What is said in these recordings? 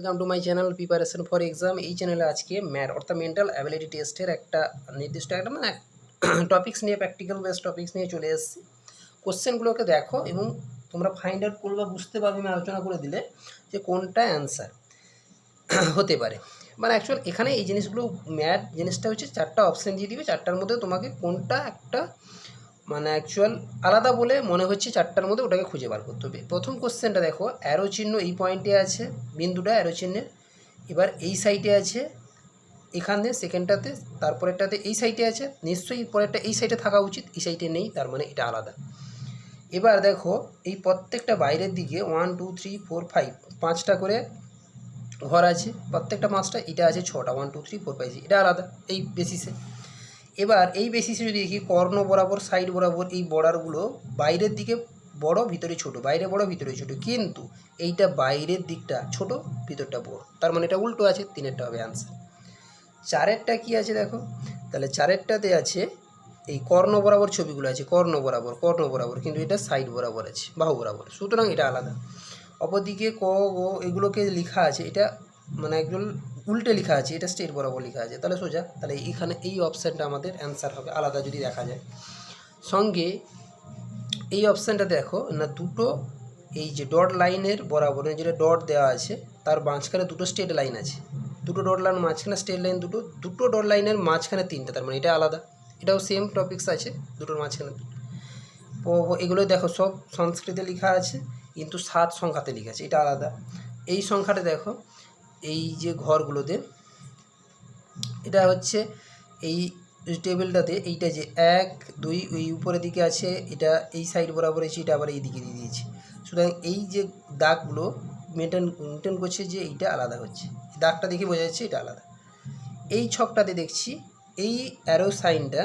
Welcome to my channel preparation for exam. এই চ্যানেলে আজকে ম্যাথ অর্থাৎ মেন্টাল অ্যাবিলিটি টেস্টের একটা নির্দিষ্ট একটা মানে টপিক্স নিয়ে প্র্যাকটিক্যাল বেস টপিক্স নিয়ে চলে এসেছি। কোশ্চেনগুলোকে দেখো এবং তোমরা ফাইন্ড আউট করবে বা বুঝতে পারবে, আমি আলোচনা করে দিলে যে কোনটা অ্যান্সার হতে পারে। মানে অ্যাকচুয়াল এখানে এই জিনিসগুলো ম্যাথ জিনিসটা হচ্ছে চারটা অপশান দিয়ে দিবে, চারটার মধ্যে তোমাকে কোনটা একটা মানে অ্যাকচুয়াল আলাদা বলে মনে হচ্ছে চারটার মধ্যে ওটাকে খুঁজে বার করতে হবে। প্রথম কোশ্চেনটা দেখো, অ্যারো চিহ্ন এই পয়েন্টে আছে, বিন্দুটা অ্যারো চিহ্নের, এবার এই সাইডে আছে এখানে সেকেন্ডটাতে, তারপরেরটাতে এই সাইডে আছে, নিশ্চয়ই পরেরটা এই সাইডে থাকা উচিত, এই সাইডে নেই, তার মানে এটা আলাদা। এবার দেখো এই প্রত্যেকটা বাইরের দিকে 1 2 3 4 5 5টা করে ঘর আছে, প্রত্যেকটা 5টা, এটা আছে 6টা 1 2 3 4 5 এটা আলাদা এই বেসিসে। এবার এই বেসিসে যদি দেখি কর্ণ বরাবর সাইড বরাবর এই বর্ডারগুলো বাইরের দিকে বড় ভিতরে ছোট, বাইরে বড় ভিতরে ছোট, কিন্তু এইটা বাইরের দিকটা ছোট ভিতরটা বড়, তার মানে এটা উল্টো আছে, তিনেরটা হবে অ্যান্সার। চারেরটা কি আছে দেখো, তাহলে চারেরটাতে আছে এই কর্ণ বরাবর ছবিগুলো আছে, কর্ণ বরাবর, কিন্তু এটা সাইড বরাবর আছে, বাহু বরাবর, সুতরাং এটা আলাদা। অপরদিকে ক ও এগুলোকে লেখা আছে, এটা মানে একজন উল্টে লেখা আছে, এটা স্ট্রেট বরাবর লেখা আছে, তাহলে সোজা, তাহলে এইখানে এই অপশানটা আমাদের অ্যান্সার হবে আলাদা যদি দেখা যায়। সঙ্গে এই অপশানটা দেখো না, দুটো এই যে ডট লাইনের বরাবর যেটা ডট দেওয়া আছে তার মাঝখানে দুটো স্ট্রেট লাইন আছে, দুটো ডট লাইন মাঝখানে স্ট্রেট লাইন দুটো, দুটো ডট লাইনের মাঝখানে তিনটা, তার মানে এটা আলাদা। এটাও সেম টপিক্স আছে, দুটোর মাঝখানে। এগুলো দেখো সব সংস্কৃতে লেখা আছে, কিন্তু 7 সংখ্যাতে লেখা আছে, এটা আলাদা। এই সংখ্যাটা দেখো এই যে ঘরগুলোতে, এটা হচ্ছে এই টেবিলটাতে এইটা যে 1 2 ওই উপরের দিকে আছে, এটা এই সাইড বরাবর আছে, এটা আবার এই দিকে দিয়ে দিয়েছি, সুতরাং এই যে দাগগুলো মেনটেন করছে যে এইটা আলাদা হচ্ছে, দাগটা দেখে বোঝা যাচ্ছে এটা আলাদা। এই ছকটাতে দেখছি এই অ্যারো সাইনটা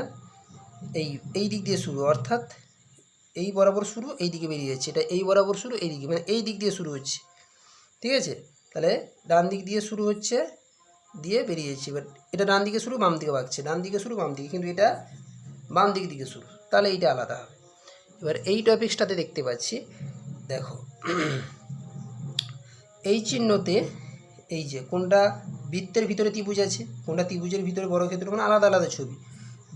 এই দিক দিয়ে শুরু, অর্থাৎ এই বরাবর শুরু, এই দিকে বেরিয়ে যাচ্ছে, এটা এই বরাবর শুরু, এই দিকে মানে এই দিক দিয়ে শুরু হচ্ছে, ঠিক আছে। তাহলে ডান দিক দিয়ে শুরু হচ্ছে, দিয়ে বেরিয়ে যাচ্ছে, এবার এটা ডান দিকে শুরু বাম দিকে ভাগছে, ডান দিকে শুরু বাম দিকে, কিন্তু এটা বাম দিকে শুরু, তাহলে এইটা আলাদা হবে। এবার এই টপিক্সটাতে দেখতে পাচ্ছি দেখো এই চিহ্নতে এই যে কোনটা বৃত্তের ভিতরে ত্রিভুজ আছে, কোনটা ত্রিভুজের ভিতরে বর্গক্ষেত্র, মানে আলাদা আলাদা ছবি,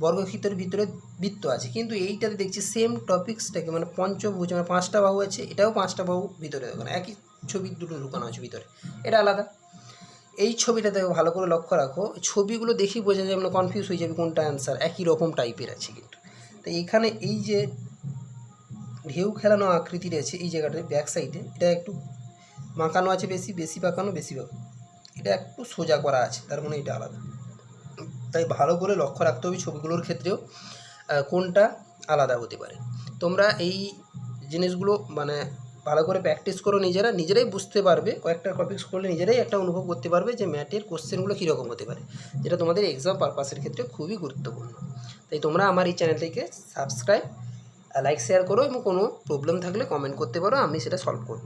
বর্গক্ষেত্রের ভিতরে বৃত্ত আছে, কিন্তু এইটাতে দেখছি সেম টপিক্সটাকে মানে পঞ্চভুজ, মানে 5টা বাহু আছে, এটাও 5টা বাহু ভিতরে, দেখো একই ছবি দুটো ঢুকানো আছে ভিতরে, এটা আলাদা। এই ছবিটাতে ভালো করে লক্ষ্য রাখো, ছবিগুলো দেখি বোঝা যায়, মানে কনফিউজ হয়ে যাবে কোনটা অ্যান্সার, একই রকম টাইপের আছে কিন্তু। তো এখানে এই যে ঢেউ খেলানো আকৃতির আছে এই জায়গাটায় ব্যাক সাইডে, এটা একটু বাঁকানো আছে, বেশি বাঁকানো, এটা একটু সোজা করা আছে, তার মানে এটা আলাদা। তাই ভালো করে লক্ষ্য রাখতে হবে ছবিগুলোর ক্ষেত্রেও কোনটা আলাদা হতে পারে। তোমরা এই জিনিসগুলো মানে ভালো করে প্র্যাকটিস করো, নিজেরাই বুঝতে পারবে, কয়েকটা টপিক্স করলে নিজেরাই একটা অনুভব করতে পারবে যে ম্যাথের কোশ্চেনগুলো কীরকম হতে পারে, যেটা তোমাদের এক্সাম পারপাসের ক্ষেত্রে খুবই গুরুত্বপূর্ণ। তাই তোমরা আমার এই চ্যানেলটিকে সাবস্ক্রাইব, লাইক, শেয়ার করো এবং কোনো প্রবলেম থাকলে কমেন্ট করতে পারো, আমি সেটা সলভ করব।